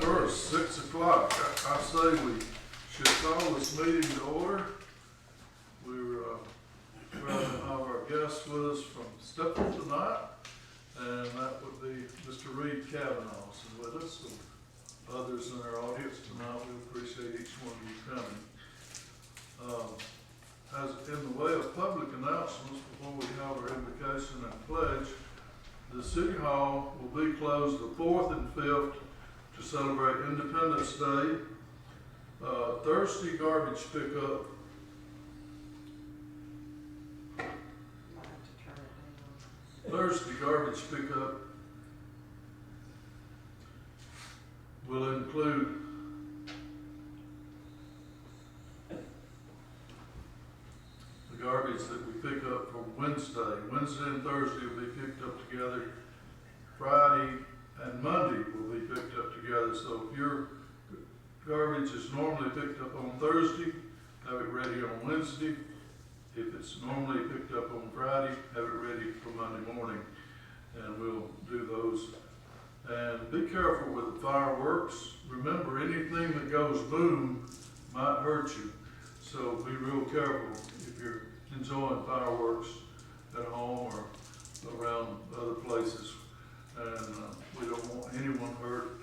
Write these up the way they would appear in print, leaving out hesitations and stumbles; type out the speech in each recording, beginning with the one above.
First, 6 o'clock. I say we should call this meeting to order. We're proud to have our guest with us from Stephen tonight, and that would be Mr. Reed Kavanaugh with us. And others in our audience tonight, we appreciate each one of you coming. As in the way of public announcements, before we have our invocation and pledge, the City Hall will be closed the 4th and 5th to celebrate Independence Day. Thursday garbage pickup. Thursday garbage pickup will include the garbage that we pick up from Wednesday. Wednesday and Thursday will be picked up together. Friday and Monday will be picked up together. So if your garbage is normally picked up on Thursday, have it ready on Wednesday. If it's normally picked up on Friday, have it ready for Monday morning. And we'll do those. And be careful with the fireworks. Remember, anything that goes boom might hurt you. So be real careful if you're enjoying fireworks at home or around other places. And we don't want anyone hurt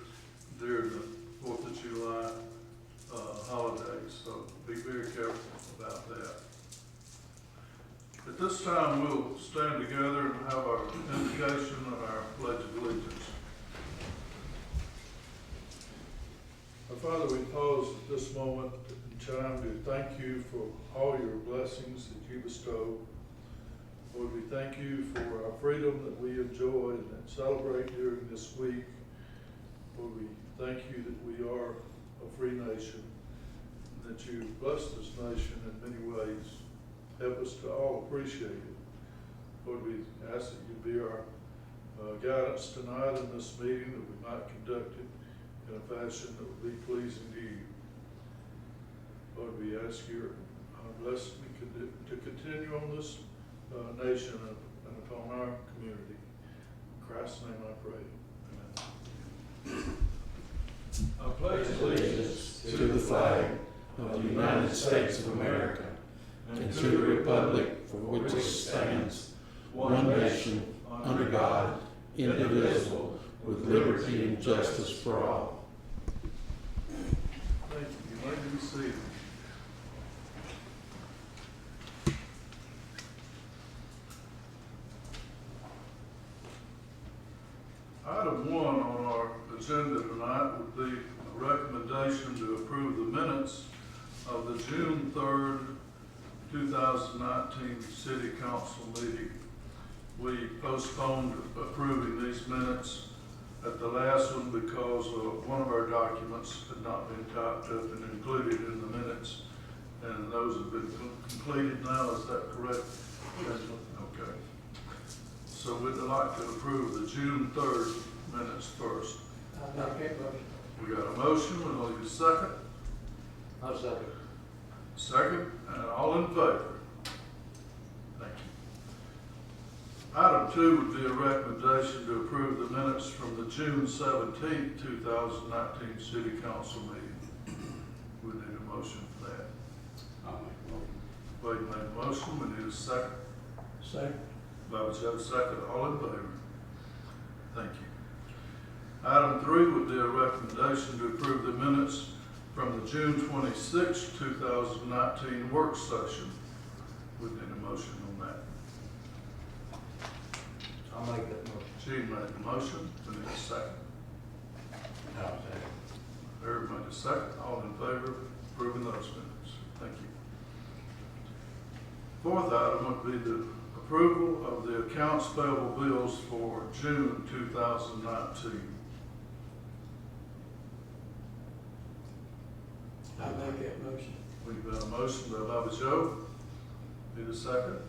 during the 4th of July holidays, so be very careful about that. At this time, we'll stand together and have our invocation and our pledge of allegiance. Our Father, we pause at this moment in time to thank you for all your blessings that you bestow. Lord, we thank you for our freedom that we enjoy and celebrate during this week. Lord, we thank you that we are a free nation, and that you bless this nation in many ways. Help us to all appreciate it. Lord, we ask that you be our guidance tonight in this meeting, that we might conduct it in a fashion that would be pleasing to you. Lord, we ask your blessing to continue on this nation and upon our community. In Christ's name I pray. Amen. I pledge allegiance to the flag of the United States of America and to the republic for which it stands, one nation, under God, indivisible, with liberty and justice for all. Thank you. You may be seated. Item 1 on our agenda tonight would be a recommendation to approve the minutes of the June 3rd, 2019 City Council meeting. We postponed approving these minutes at the last one because one of our documents had not been typed up and included in the minutes, and those have been completed now. Is that correct? Okay. So we'd like to approve the June 3rd minutes first. We got a motion, we'll need a second. I'll second. Second, and all in favor? Thank you. Item 2 would be a recommendation to approve the minutes from the June 17th, 2019 City Council meeting. We need a motion for that. I'll make a motion. Wade made a motion, we need a second. Second. Bobby Joe, second, all in favor? Thank you. Item 3 would be a recommendation to approve the minutes from the June 26, 2019 work session. We need a motion on that. I'll make that motion. Gene made the motion, we need a second. I'll second. Herb made a second, all in favor of approving those minutes. Thank you. Fourth item would be the approval of the accounts payable bills for June 2019. I'll make that motion. We've got a motion by Bobby Joe. Need a second?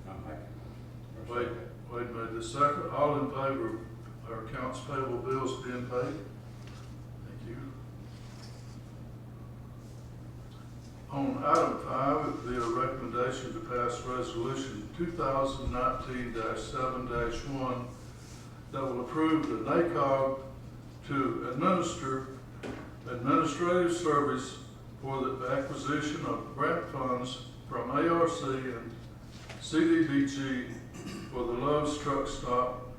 I'll make it. Wade made the second. All in favor of our accounts payable bills being paid? Thank you. On item 5, it would be a recommendation to pass resolution 2019-7-1 that will approve the NACOG to administer administrative service for the acquisition of grant funds from ARC and CDBG for the Love's Truck Stop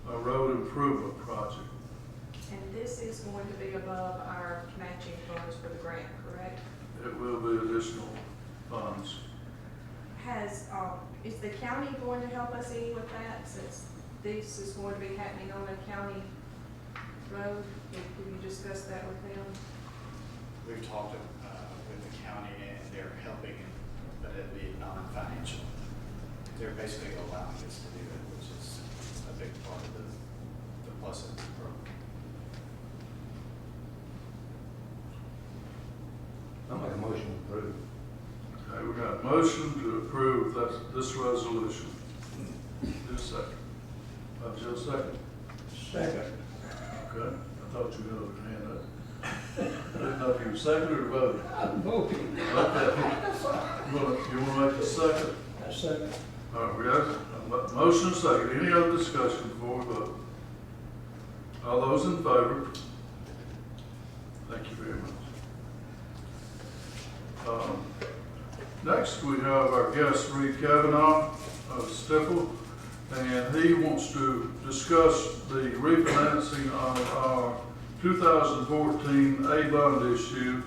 Road Improvement Project. And this is going to be above our matching funds for the grant, correct? It will be additional funds. Is the county going to help us any with that, since this is going to be happening on a county road? Have you discussed that with them? We've talked with the county and they're helping, but it'd be non-financial. They're basically allowing us to do it, which is a big part of the plus of the program. I'll make a motion to approve. Okay, we got a motion to approve this resolution. Do a second. Joe, second. Second. Okay, I thought you had a hand up. I didn't know if you were second or voting. I'm voting. Okay. You wanna make the second? I second. All right, we have a motion second. Any other discussion before we vote? All those in favor? Thank you very much. Next, we have our guest, Reed Kavanaugh of Stifel, and he wants to discuss the refinancing of our 2014 A bond issue.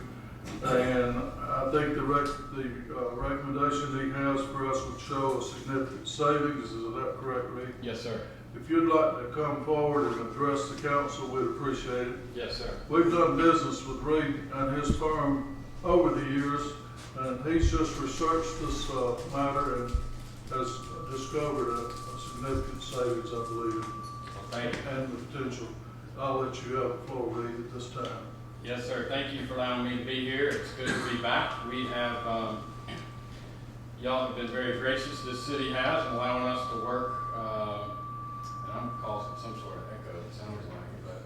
And I think the recommendation he has for us would show a significant savings. Is that correct, Reed? Yes, sir. If you'd like to come forward and address the council, we'd appreciate it. Yes, sir. We've done business with Reed and his firm over the years, and he's just researched this matter and has discovered a significant savings, I believe, Thank you. and the potential. I'll let you have the floor, Reed, at this time. Yes, sir. Thank you for allowing me to be here. It's good to be back. We have, y'all have been very gracious, this city has, in allowing us to work, and I'm causing some sort of echo, it sounds like, but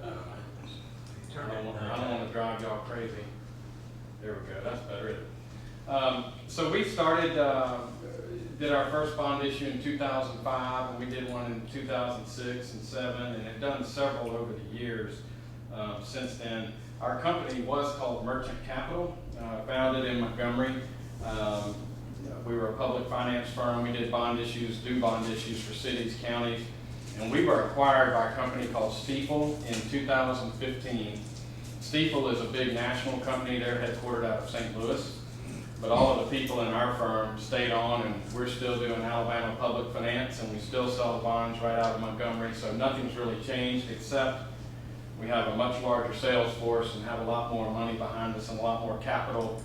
I don't want to drive y'all crazy. There we go, that's better. So we started, did our first bond issue in 2005, and we did one in 2006 and 2007, and have done several over the years since then. Our company was called Merchant Capital, founded in Montgomery. We were a public finance firm. We did bond issues, do bond issues for cities, counties, and we were acquired by a company called Stifel in 2015. Stifel is a big national company. They're headquartered out of St. Louis. But all of the people in our firm stayed on, and we're still doing Alabama public finance, and we still sell bonds right out of Montgomery. So nothing's really changed, except we have a much larger sales force and have a lot more money behind us and a lot more capital.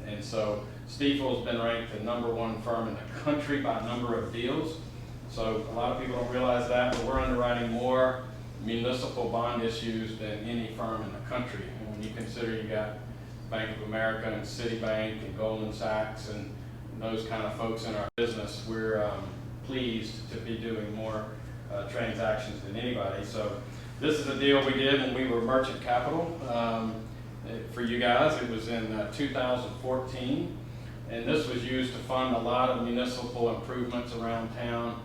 And so Stifel's been ranked the #1 firm in the country by number of deals. So a lot of people don't realize that, but we're underwriting more municipal bond issues than any firm in the country. And when you consider you got Bank of America and Citibank and Goldman Sachs and those kind of folks in our business, we're pleased to be doing more transactions than anybody. So this is a deal we did when we were Merchant Capital. For you guys, it was in 2014, and this was used to fund a lot of municipal improvements around town,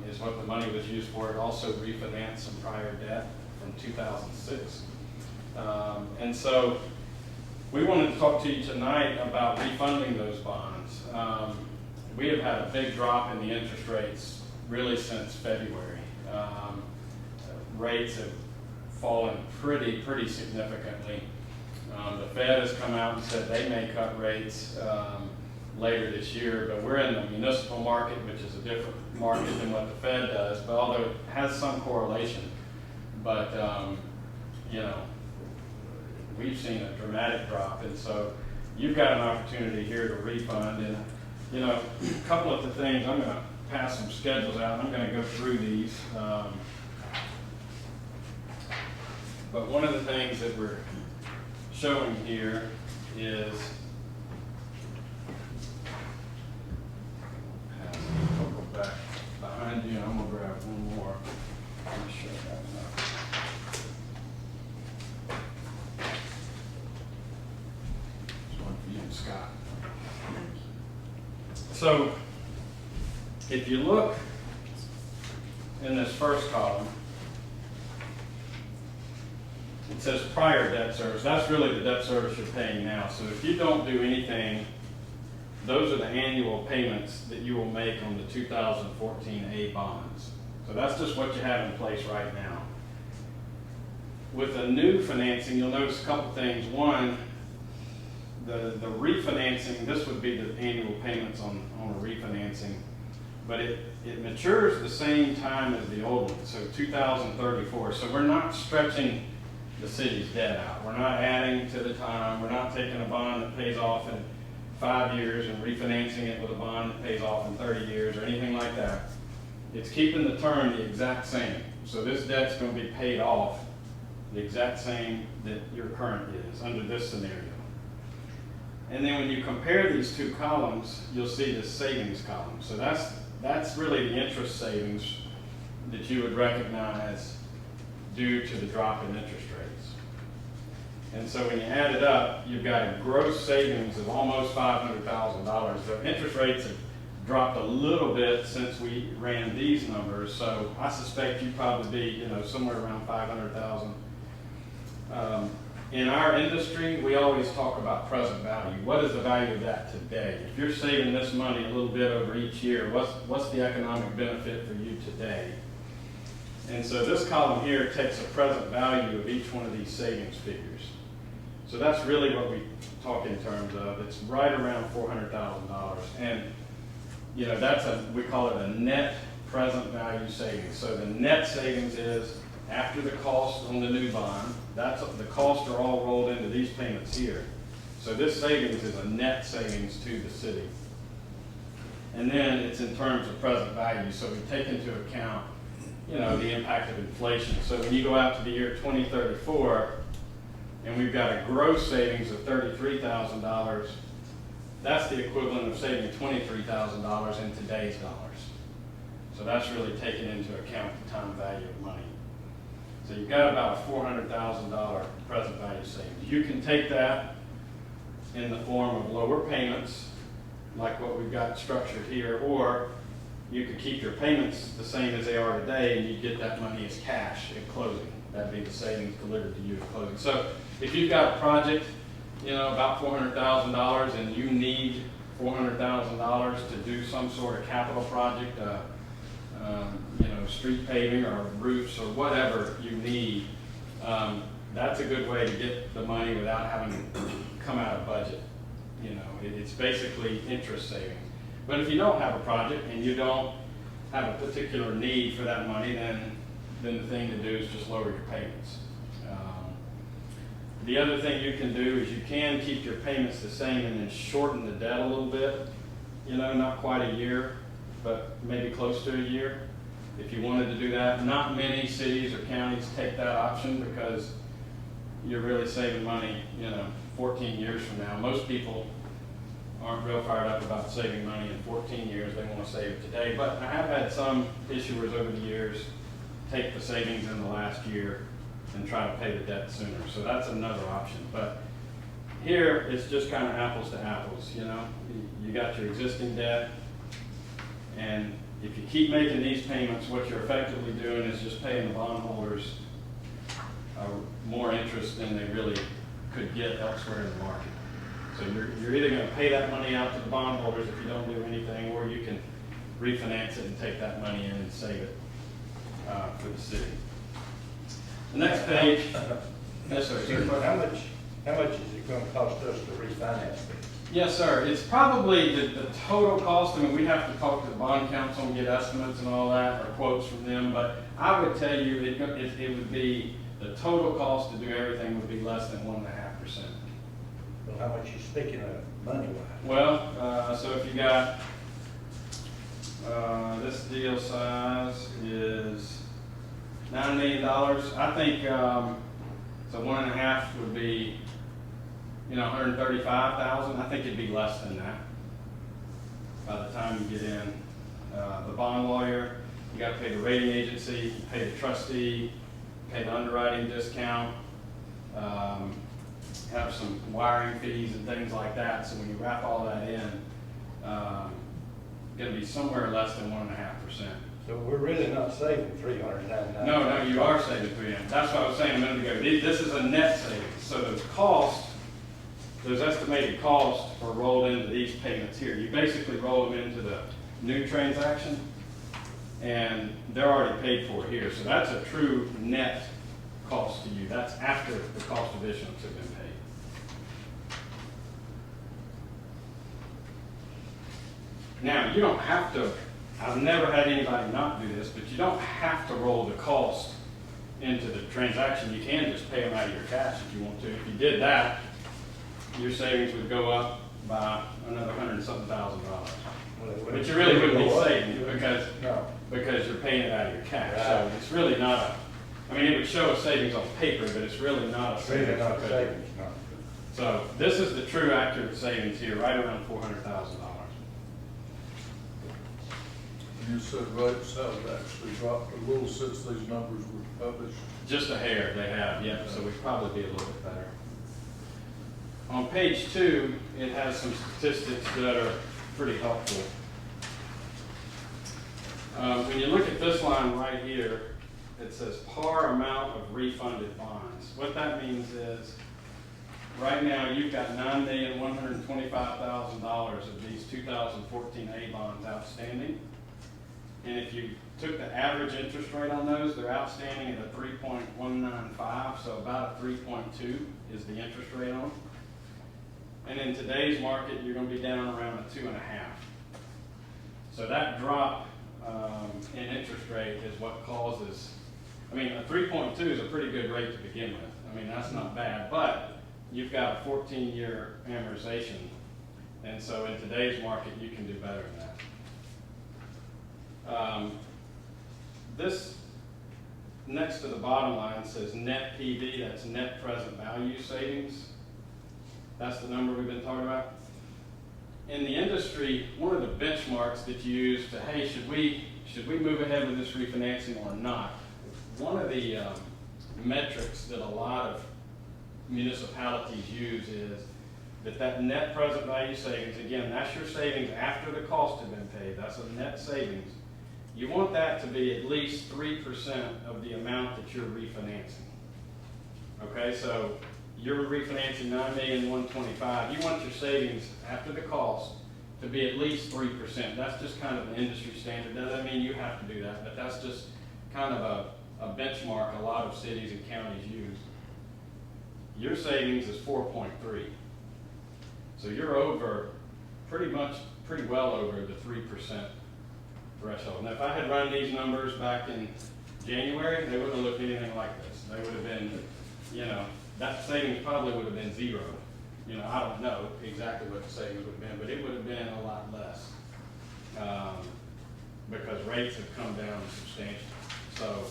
is what the money was used for. It also refinanced some prior debt from 2006. And so we wanted to talk to you tonight about refunding those bonds. We have had a big drop in the interest rates really since February. Rates have fallen pretty significantly. The Fed has come out and said they may cut rates later this year, but we're in the municipal market, which is a different market than what the Fed does, but although it has some correlation. But, you know, we've seen a dramatic drop, and so you've got an opportunity here to refund. And, you know, a couple of the things, I'm going to pass some schedules out, and I'm going to go through these. But one of the things that we're showing here is I'll go back behind you. I'm gonna grab one more. Let me show that now. This one for you and Scott. So if you look in this first column, it says prior debt service. That's really the debt service you're paying now. So if you don't do anything, those are the annual payments that you will make on the 2014 A bonds. So that's just what you have in place right now. With a new financing, you'll notice a couple things. One, the refinancing, this would be the annual payments on a refinancing, but it matures the same time as the old one, so 2034. So we're not stretching the city's debt out. We're not adding to the time. We're not taking a bond that pays off in 5 years and refinancing it with a bond that pays off in 30 years or anything like that. It's keeping the term the exact same. So this debt's going to be paid off the exact same that your current is under this scenario. And then when you compare these two columns, you'll see the savings column. So that's really the interest savings that you would recognize due to the drop in interest rates. And so when you add it up, you've got a gross savings of almost $500,000. The interest rates have dropped a little bit since we ran these numbers, so I suspect you'd probably be, somewhere around 500,000. In our industry, we always talk about present value. What is the value of that today? If you're saving this money a little bit over each year, what's the economic benefit for you today? And so this column here takes a present value of each one of these savings figures. So that's really what we talk in terms of. It's right around $400,000. And we call it a net present value savings. So the net savings is after the cost on the new bond. The costs are all rolled into these payments here. So this savings is a net savings to the city. And then it's in terms of present value. So we take into account, the impact of inflation. So when you go out to the year 2034, and we've got a gross savings of $33,000, that's the equivalent of saving $23,000 in today's dollars. So that's really taking into account the time value of money. So you've got about a $400,000 present value savings. You can take that in the form of lower payments, like what we've got structured here, or you could keep your payments the same as they are today, and you get that money as cash at closing. That'd be the savings delivered to you at closing. So if you've got a project, about $400,000, and you need $400,000 to do some sort of capital project, street paving or roofs or whatever you need, that's a good way to get the money without having to come out of budget. It's basically interest savings. But if you don't have a project and you don't have a particular need for that money, then the thing to do is just lower your payments. The other thing you can do is you can keep your payments the same and then shorten the debt a little bit. Not quite a year, but maybe close to a year. If you wanted to do that, not many cities or counties take that option because you're really saving money, 14 years from now. Most people aren't real fired up about saving money in 14 years. They want to save it today. But I have had some issuers over the years take the savings in the last year and try to pay the debt sooner. So that's another option. But here, it's just kind of apples to apples, You got your existing debt, and if you keep making these payments, what you're effectively doing is just paying the bondholders more interest than they really could get elsewhere in the market. So you're either going to pay that money out to the bondholders if you don't do anything, or you can refinance it and take that money in and save it for the city. The next page. Yes, sir. How much is it gonna cost us to refinance it? Yes, sir. It's probably the total cost. We have to talk to the bond council and get estimates and all that, or quotes from them. But I would tell you it would be, the total cost to do everything would be less than 1.5%. Well, how much you speaking of money-wise? Well, so if you got, this deal size is $9 million. I think, so 1.5 would be, $135,000. I think it'd be less than that by the time you get in. The bond lawyer, you got to pay the rating agency, you pay the trustee, pay the underwriting discount, have some wiring fees and things like that. So when you wrap all that in, going to be somewhere less than 1.5%. So we're really not saving $399. No, you are saving $300. That's what I was saying a minute ago. This is a net savings. So those estimated costs are rolled into these payments here. You basically roll them into the new transaction, and they're already paid for here. So that's a true net cost to you. That's after the cost of issuance have been paid. Now, you don't have to, I've never had anybody not do this, but you don't have to roll the cost into the transaction. You can just pay them out of your cash if you want to. If you did that, your savings would go up by another $100-something thousand. But you really wouldn't be saving because you're paying it out of your cash. Right. So it's really not a, I mean, it would show a savings on paper, but it's really not a It's really savings. not because- savings, no. So this is the true accurate savings here, right around $400,000. You said rates have actually dropped a little since these numbers were published. Just a hair they have, yeah, so we'd probably be a little bit better. On page 2, it has some statistics that are pretty helpful. When you look at this line right here, it says par amount of refunded bonds. What that means is, right now you've got $9,125,000 of these 2014 A bonds outstanding. And if you took the average interest rate on those, they're outstanding at a 3.195, so about a 3.2 is the interest rate on them. And in today's market, you're going to be down around a 2.5. So that drop in interest rate is what causes, I mean, a 3.2 is a pretty good rate to begin with. I mean, that's not bad, but you've got a 14-year amortization. And so in today's market, you can do better than that. This next to the bottom line says net PV, that's net present value savings. That's the number we've been talking about. In the industry, one of the benchmarks that you use to, hey, should we move ahead with this refinancing or not? One of the metrics that a lot of municipalities use is that net present value savings, again, that's your savings after the cost has been paid, that's a net savings. You want that to be at least 3% of the amount that you're refinancing. Okay, so you're refinancing $9,125,000. You want your savings after the cost to be at least 3%. That's just kind of an industry standard. Doesn't mean you have to do that, but that's just kind of a benchmark a lot of cities and counties use. Your savings is 4.3. So you're over, pretty well over the 3% threshold. Now, if I had run these numbers back in January, they wouldn't have looked anything like this. They would have been, that savings probably would have been zero. I don't know exactly what the savings would have been, but it would have been a lot less because rates have come down substantially. So,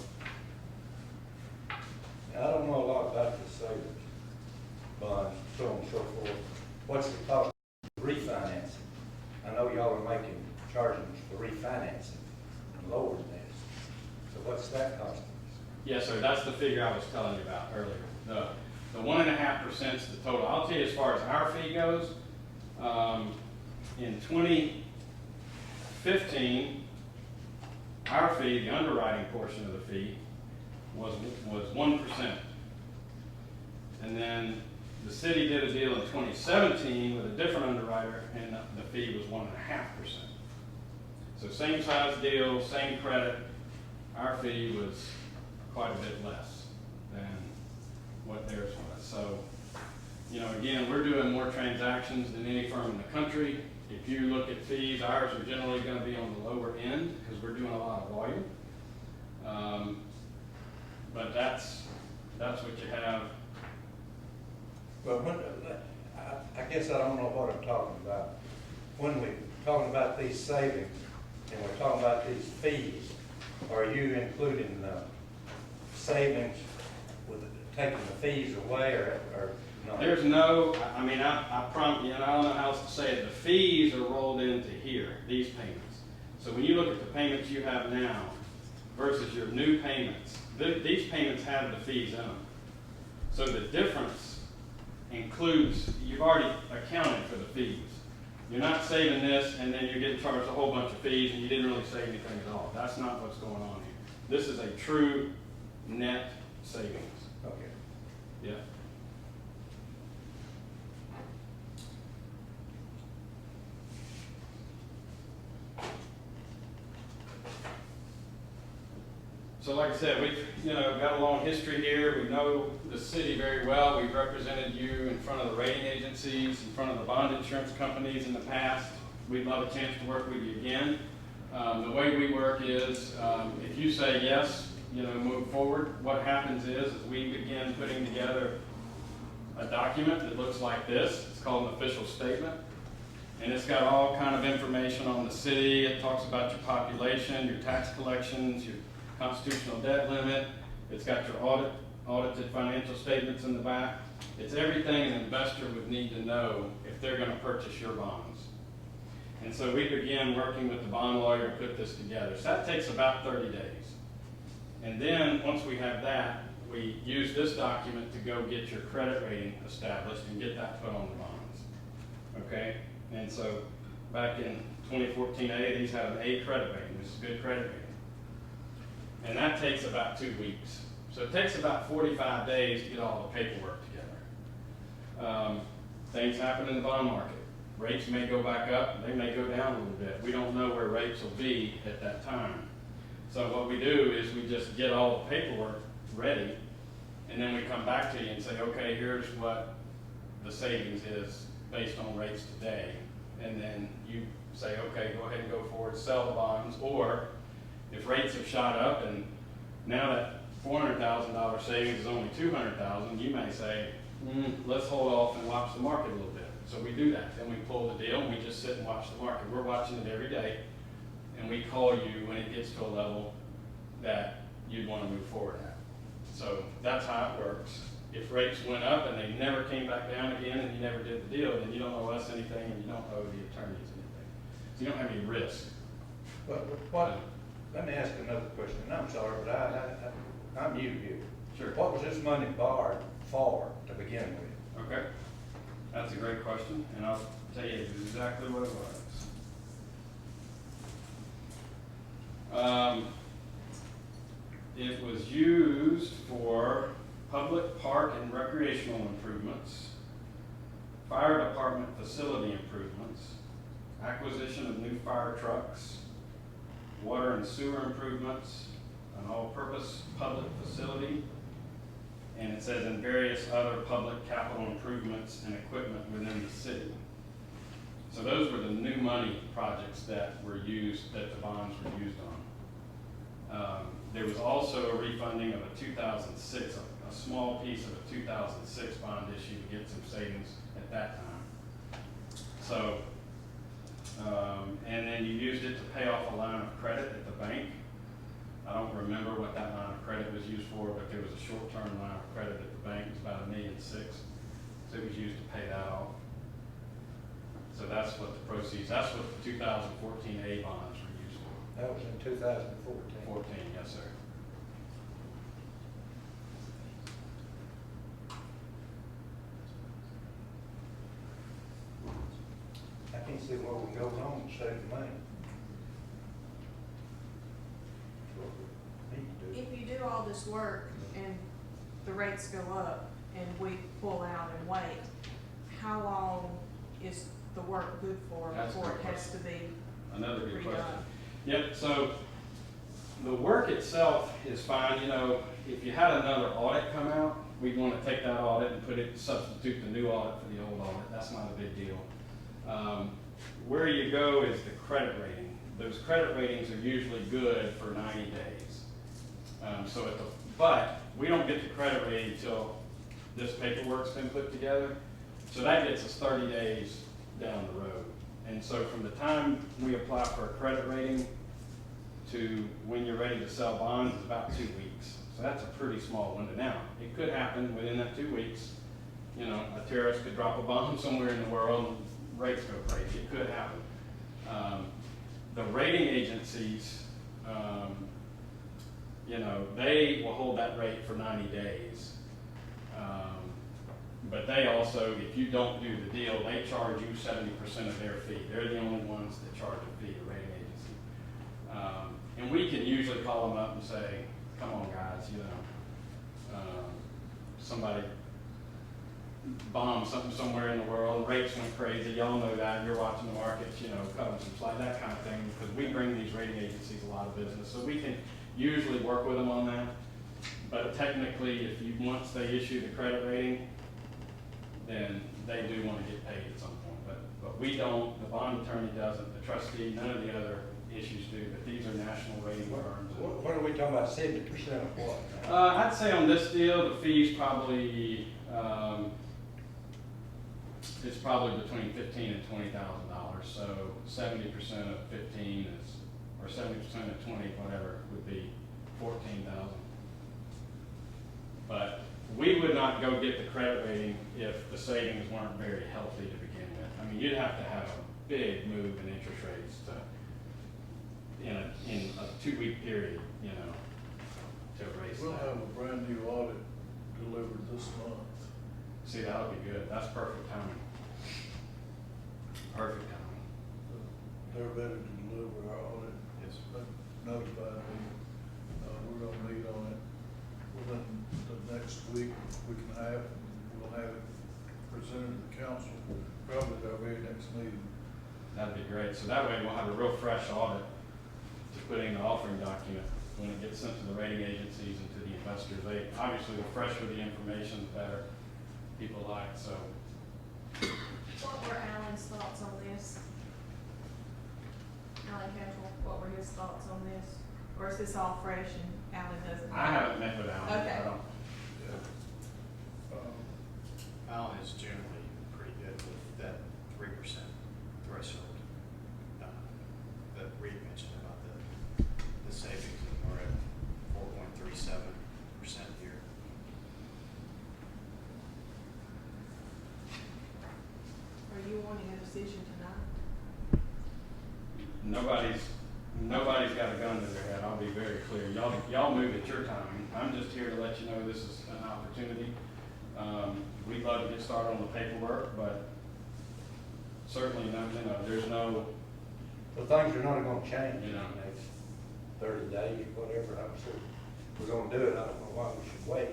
I don't know a lot about the savings bonds, so on and so forth. What's the cost of refinancing? I know y'all are charging for refinancing and lowering this. So what's that costing? yes, sir, that's the figure I was telling you about earlier. The 1.5% is the total. I'll tell you as far as our fee goes, in 2015, our fee, the underwriting portion of the fee, was 1%. And then the city did a deal in 2017 with a different underwriter, and the fee was 1.5%. So same size deal, same credit, our fee was quite a bit less than what theirs was. So, again, we're doing more transactions than any firm in the country. If you look at fees, ours are generally going to be on the lower end because we're doing a lot of volume. But that's what you have. Well, I guess I don't know what I'm talking about. When we're talking about these savings and we're talking about these fees, are you including the savings with taking the fees away or no? There's no, I promise you, and I don't know how else to say it, the fees are rolled into here, these payments. So when you look at the payments you have now versus your new payments, these payments have the fees in them. So the difference includes, you've already accounted for the fees. You're not saving this and then you're getting charged a whole bunch of fees and you didn't really save anything at all. That's not what's going on here. This is a true net savings. Okay. Yeah. So like I said, we've got a long history here. We know the city very well. We've represented you in front of the rating agencies, in front of the bond insurance companies in the past. We'd love a chance to work with you again. The way we work is, if you say yes, move forward, what happens is we begin putting together a document that looks like this. It's called an official statement. And it's got all kind of information on the city. It talks about your population, your tax collections, your constitutional debt limit. It's got your audited financial statements in the back. It's everything an investor would need to know if they're going to purchase your bonds. And so we began working with the bond lawyer to put this together. So that takes about 30 days. And then once we have that, we use this document to go get your credit rating established and get that put on the bonds. Okay? And so back in 2014A, these had an A credit rating. This is a good credit rating. And that takes about 2 weeks. So it takes about 45 days to get all the paperwork together. Things happen in the bond market. Rates may go back up, they may go down a little bit. We don't know where rates will be at that time. So what we do is we just get all the paperwork ready, and then we come back to you and say, okay, here's what the savings is based on rates today. And then you say, okay, go ahead and go forward, sell the bonds, or if rates have shot up and now that $400,000 savings is only $200,000, you may say, let's hold off and watch the market a little bit. So we do that. Then we pull the deal and we just sit and watch the market. We're watching it every day, and we call you when it gets to a level that you'd want to move forward at. So that's how it works. If rates went up and they never came back down again and you never did the deal, then you don't owe us anything and you don't owe the attorneys anything. So you don't have any risk. But let me ask another question. I'm sorry, but I'm new here. Sure. What was this money borrowed for to begin with? Okay. That's a great question, and I'll tell you exactly what it was. It was used for public park and recreational improvements, fire department facility improvements, acquisition of new fire trucks, water and sewer improvements, an all-purpose public facility, and it says in various other public capital improvements and equipment within the city. So those were the new money projects that were used, that the bonds were used on. There was also a refunding of a 2006, a small piece of a 2006 bond issue to get some savings at that time. So, and then you used it to pay off a line of credit at the bank. I don't remember what that line of credit was used for, but there was a short-term line of credit at the bank. It was about $1.6 million. So it was used to pay that off. So that's what the proceeds, that's what the 2014A bonds were used for. That was in 2014. 14, yes, sir. I can't see where we go wrong to save the money. That's what we need to do. If you do all this work and the rates go up and we pull out and wait, how long is the work good for That's a before it good has to be Another good redone? question. Yep, so the work itself is fine. You know, if you had another audit come out, we'd want to take that audit and put it, substitute the new audit for the old audit. That's not a big deal. Where you go is the credit rating. Those credit ratings are usually good for 90 days. But we don't get the credit rating until this paperwork's been put together. So that gets us 30 days down the road. And so from the time we apply for a credit rating to when you're ready to sell bonds is about 2 weeks. So that's a pretty small window. Now, it could happen within that 2 weeks. You know, a terrorist could drop a bomb somewhere in the world and rates go crazy. It could happen. The rating agencies, you know, they will hold that rate for 90 days. But they also, if you don't do the deal, they charge you 70% of their fee. They're the only ones that charge a fee, the rating agency. And we can usually call them up and say, come on guys, you know, somebody bombed something somewhere in the world, rates went crazy, y'all know that, you're watching the markets, you know, cut them some slack, that kind of thing, because we bring these rating agencies a lot of business, so we can usually work with them on that. But technically, if you, once they issue the credit rating, then they do want to get paid at some point, but we don't, the bond attorney doesn't, the trustee, none of the other issues do, but these are national rating firms. What are we talking about, 70% of what? I'd say on this deal, the fee's probably, it's probably between $15,000 and $20,000. So 70% of 15 is, or 70% of 20, whatever, would be 14,000. But we would not go get the credit rating if the savings weren't very healthy to begin with. I mean, you'd have to have a big move in interest rates to, in a 2-week period, you know, to erase We'll that. have a brand new audit delivered this month. See, that'll be good. That's perfect timing. Perfect timing. They're ready to deliver our audit. Yes. They notified me. We're gonna meet on it within the next week and a half. We'll have it presented to the council, probably at our very next meeting. That'd be great. So that way we'll have a real fresh audit to put in the offering document when it gets sent to the rating agencies and to the investors. They, obviously, the fresher the information, the better people like, so. What were Alan's thoughts on this? Alan Cashel, what were his thoughts on this? Or is this all fresh and Alan doesn't? I haven't met with Alan. Okay. I don't, Alan is generally pretty good with that 3% threshold that Reed mentioned about the savings, and we're at 4.37% here. Are you wanting a decision tonight? nobody's got a gun to their head. I'll be very clear. Y'all move at your time. I'm just here to let you know this is an opportunity. We'd love to get started on the paperwork, but certainly, there's no, The things are not gonna change in You know. the next 30 days, whatever. I'm sure we're gonna do it. I don't know why we should wait.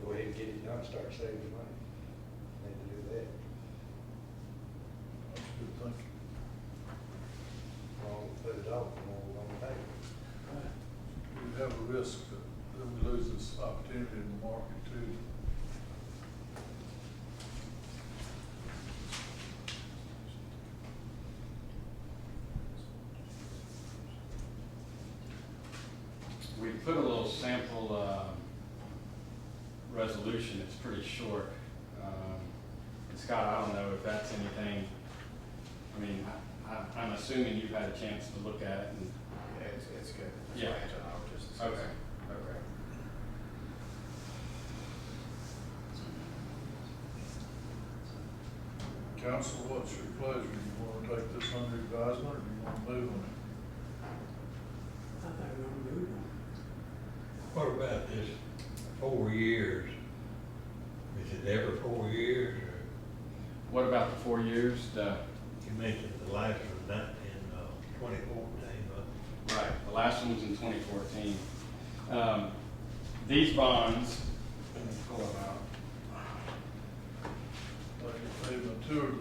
Go ahead and get it done, start saving money. Need to do that. That's good thinking. We'll put it off and we're gonna pay. We have a risk that we lose this opportunity in the market too. we put a little sample resolution. It's pretty short. And Scott, I don't know if that's anything, I mean, I'm assuming you've had a chance to look at it and. Yeah, it's good. Yeah. Angela and I were just Okay, discussing. okay. Council, what's your pleasure? You wanna take this under advisement, or do you wanna move on it? What about this 4 years? Is it every 4 years, or What about the 4 years? you mentioned the last one in 2014, but Right, the last one was in 2014. These bonds, let me pull them out. Like if they matured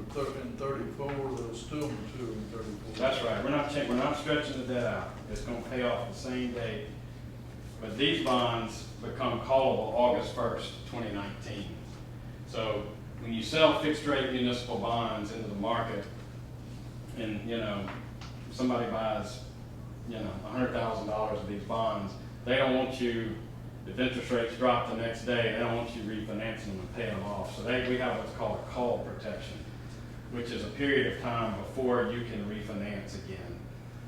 in 34, they'll still mature in 34. That's right, we're not stretching the debt out. It's gonna pay off the same date. But these bonds become callable August 1st, 2019. So when you sell fixed rate municipal bonds into the market and, somebody buys, $100,000 of these bonds, they don't want you, if interest rates drop the next day, they don't want you refinancing them and paying them off. So we have what's called a call protection, which is a period of time before you can refinance again.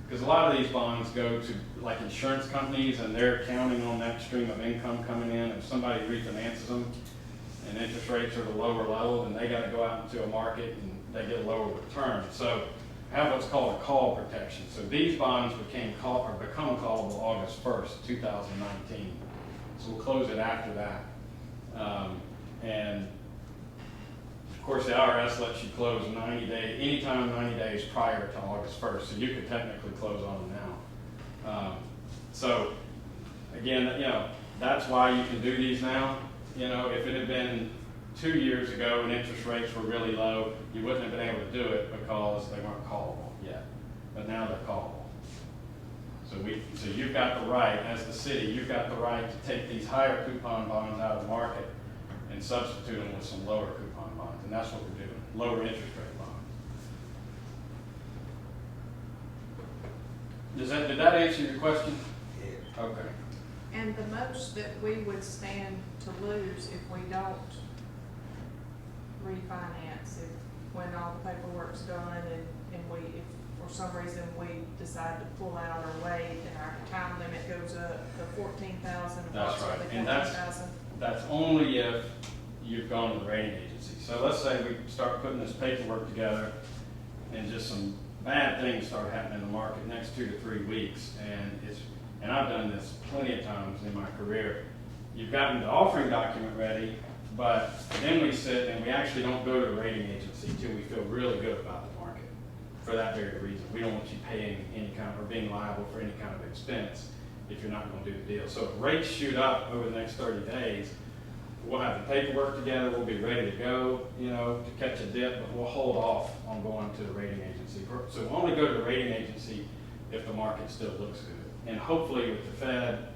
Because a lot of these bonds go to like insurance companies and they're counting on that stream of income coming in. If somebody refinances them and interest rates are at a lower level, then they got to go out into a market and they get a lower return. So have what's called a call protection. So these bonds become callable August 1st, 2019. So we'll close it after that. And Of course, the IRS lets you close 90 days, anytime 90 days prior to August 1st, so you could technically close on them now. So, again, you know, that's why you can do these now. You know, if it had been 2 years ago and interest rates were really low, you wouldn't have been able to do it because they weren't callable yet. But now they're callable. So you've got the right, as the city, you've got the right to take these higher coupon bonds out of the market and substitute them with some lower coupon bonds, and that's what we're doing, lower interest rate bonds. Did that answer your question? Yeah. Okay. And the most that we would stand to lose if we don't refinance, if, when all the paperwork's done and we, if for some reason we decide to pull out or wait and our time limit goes up, the 14,000, That's right, approximately and 14,000. that's only if you've gone to the rating agency. So let's say we start putting this paperwork together and just some bad things start happening in the market next 2 to 3 weeks, and I've done this plenty of times in my career. You've gotten the offering document ready, but then we sit and we actually don't go to the rating agency until we feel really good about the market. For that very reason, we don't want you paying any kind or being liable for any kind of expense if you're not going to do the deal. So if rates shoot up over the next 30 days, we'll have the paperwork together, we'll be ready to go, you know, to catch a dip, but we'll hold off on going to the rating agency. So we'll only go to the rating agency if the market still looks good. And hopefully with the Fed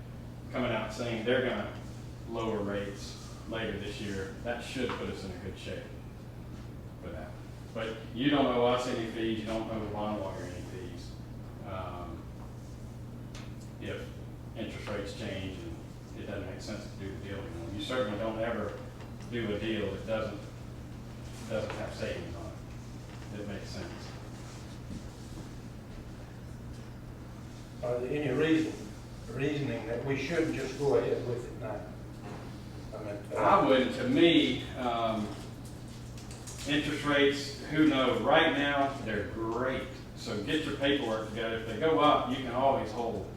coming out saying they're going to lower rates later this year, that should put us in a good shape for that. But you don't owe us any fees, you don't owe the bond lawyer any fees. If interest rates change and it doesn't make sense to do the deal anymore. You certainly don't ever do a deal that doesn't have savings on it. That makes sense. Are there any reasoning that we shouldn't just go ahead with it now? I mean, I would, to me, interest rates, who knows? Right now, they're great. So get your paperwork together. If they go up, you can always hold.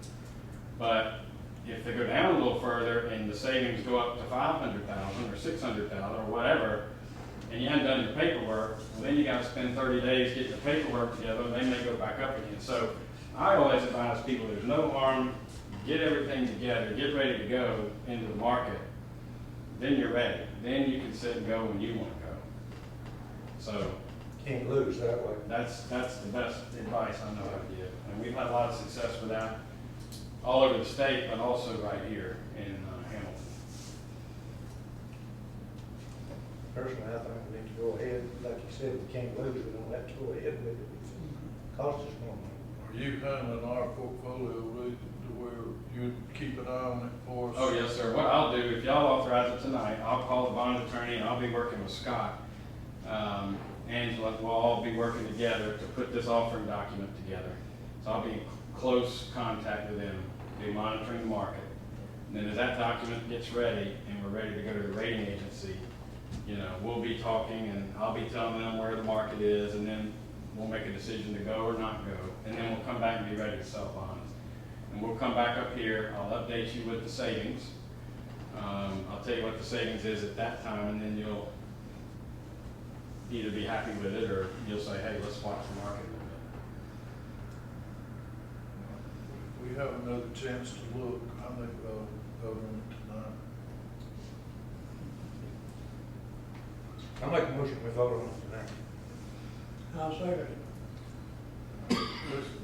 But if they go down a little further and the savings go up to 500,000 or 600,000 or whatever, and you haven't done your paperwork, well, then you got to spend 30 days getting the paperwork together, and then they go back up again. So I always advise people, there's no harm, get everything together, get ready to go into the market, then you're ready. Then you can sit and go when you want to go. So can't lose that way. that's the best advice I know how to give. And we've had a lot of success with that all over the state, but also right here in Hamilton. Personally, I think we need to go ahead, like you said, we can't lose, we don't have to go ahead with it. It costs us more money. Are you handling our portfolio, Lee, to where you keep an eye on it for us? Oh, yes, sir. What I'll do, if y'all authorize it tonight, I'll call the bond attorney and I'll be working with Scott. Angela, we'll all be working together to put this offering document together. So I'll be in close contact with them, be monitoring the market. And then as that document gets ready and we're ready to go to the rating agency, you know, we'll be talking and I'll be telling them where the market is, and then we'll make a decision to go or not go. And then we'll come back and be ready to sell bonds. And we'll come back up here, I'll update you with the savings. I'll tell you what the savings is at that time, and then you'll either be happy with it or you'll say, hey, let's watch the market a little bit. We have another chance to look, I think we'll vote on it tonight. I'll make a motion, we vote on it tonight. I'll second it.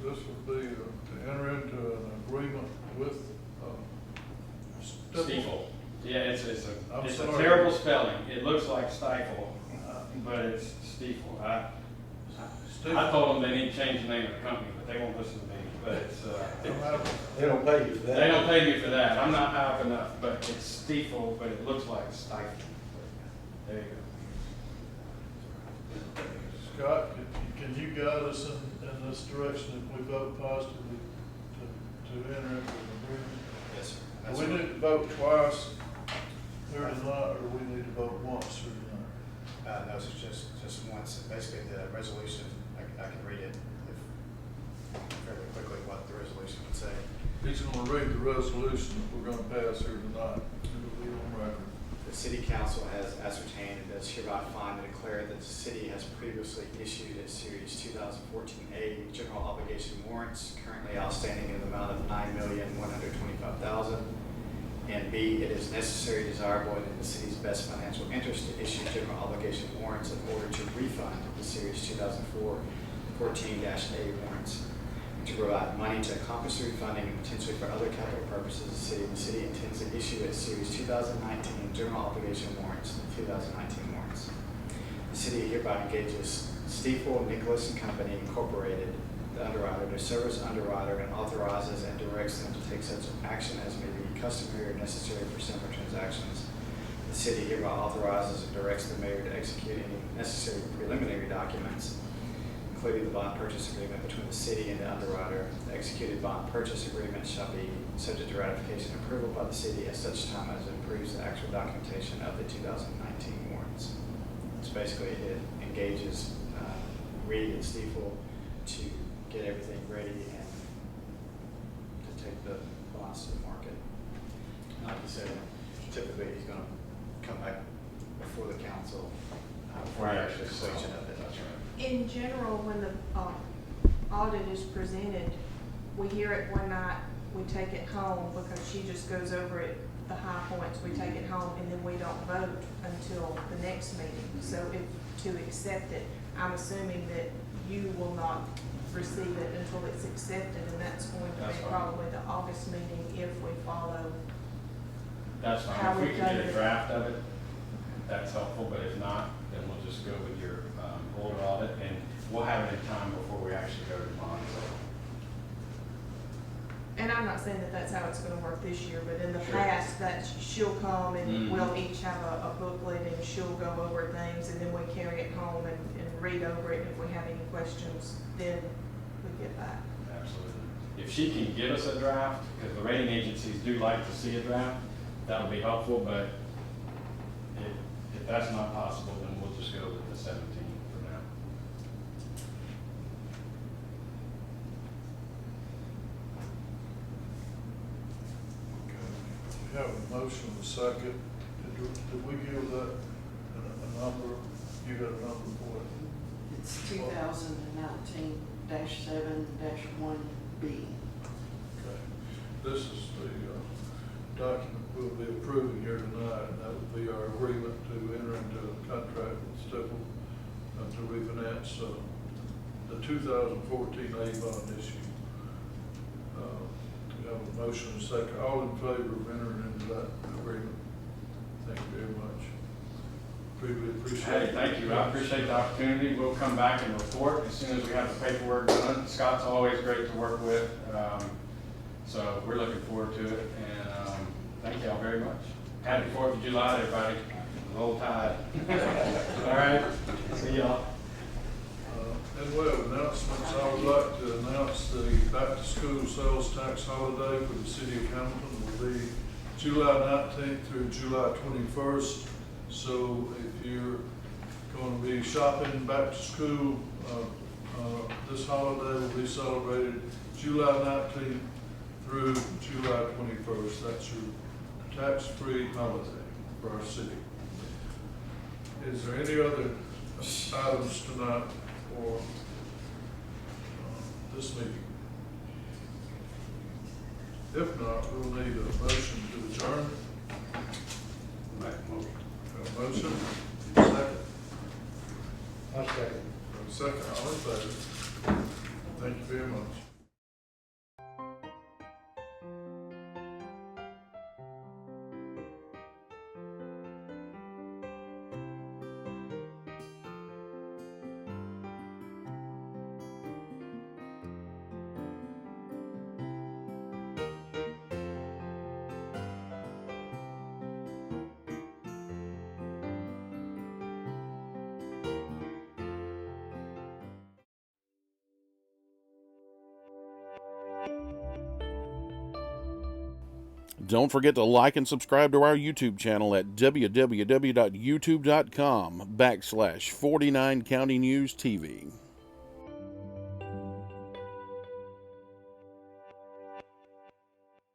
This would be to enter into an agreement with, Stifel. Yeah, it's I'm a sorry. terrible spelling. It looks like stifle, but it's Stifel. I told them they need to change the name of the company, but they won't listen to me. But it's, They don't pay you for that. they don't pay me for that. I'm not high up enough, but it's Stifel, but it looks like stifle. There you go. Scott, can you guide us in this direction if we vote positively to enter into an agreement? Yes, sir. Do That's we right. need to vote twice here tonight, or we need to vote once here tonight? No, it's just once. Basically, the resolution, I can read it fairly quickly what the resolution would say. He's gonna read the resolution that we're gonna pass here tonight. It'll be on record. It city council has ascertained and does hereby find and declare that the city has previously issued its Series 2014A general obligation warrants, currently outstanding in the amount of $9,125,000. And B, it is necessary, desirable, and in the city's best financial interest to issue general obligation warrants in order to refund the Series 2014-A warrants, to provide money to accomplish the refunding and potentially for other capital purposes. The city intends to issue its Series 2019 general obligation warrants, the 2019 warrants. The city hereby engages Stiefel, Nicholas and Company Incorporated, the underwriter, to serve as underwriter, and authorizes and directs them to take such action as may be customary or necessary for similar transactions. The city hereby authorizes and directs the mayor to execute any necessary preliminary documents, including the bond purchase agreement between the city and the underwriter. The executed bond purchase agreement shall be subject to ratification and approval by the city at such time as it improves the actual documentation of the 2019 warrants. So basically, it engages Reed and Stiefel to get everything ready and to take the bonds to the market. Like you said, typically he's going to come back before the council for the actual completion of it. That's right. In general, when the audit is presented, we hear it one night, we take it home because she just goes over it, the high points, we take it home, and then we don't vote until the next meeting. So if to accept it, I'm assuming that you will not receive it until it's accepted, and that's going to That's be fine. probably the August meeting if we follow. That's fine. How If we we've can done get a it. draft of it, that's helpful, but if not, then we'll just go with your older audit, and we'll have it in time before we actually go to the bond. So And I'm not saying that that's how it's gonna work this year, but in the Sure. past, that she'll come and Mhm. we'll each have a booklet and she'll go over things and then we carry it home and read over it. If we have any questions, then we get back. absolutely. If she can give us a draft, because the rating agencies do like to see a draft, that'll be helpful, but if that's not possible, then we'll just go with the 17 for now. Okay. We have a motion, a second. Did we give that a number? You got a number for it? It's 2019-7-1B. Okay. This is the document we'll be approving here tonight, and that would be our agreement to enter into a contract with Stiefel to refinance the 2014 A bond issue. We have a motion and a second. All in favor of entering into that agreement? Thank you very much. Really appreciate Hey, it. thank you. I appreciate the opportunity. We'll come back and report as soon as we have the paperwork done. Scott's always great to work with. So we're looking forward to it, and thank y'all very much. Happy 4th of July, everybody. Roll Tide. All right, see y'all. And we have announcements. I would like to announce the back-to-school sales tax holiday for the city of Hamilton will be July 19th through July 21st. So if you're going to be shopping back to school, this holiday will be celebrated July 19th through July 21st. That's your tax-free holiday for our city. Is there any other items tonight for this meeting? If not, we'll need a motion to adjourn. Make a motion. A motion, second. I'll second. Second, all in favor? Thank you very much. Don't forget to like and subscribe to our YouTube channel at www.youtube.com/49 County News TV.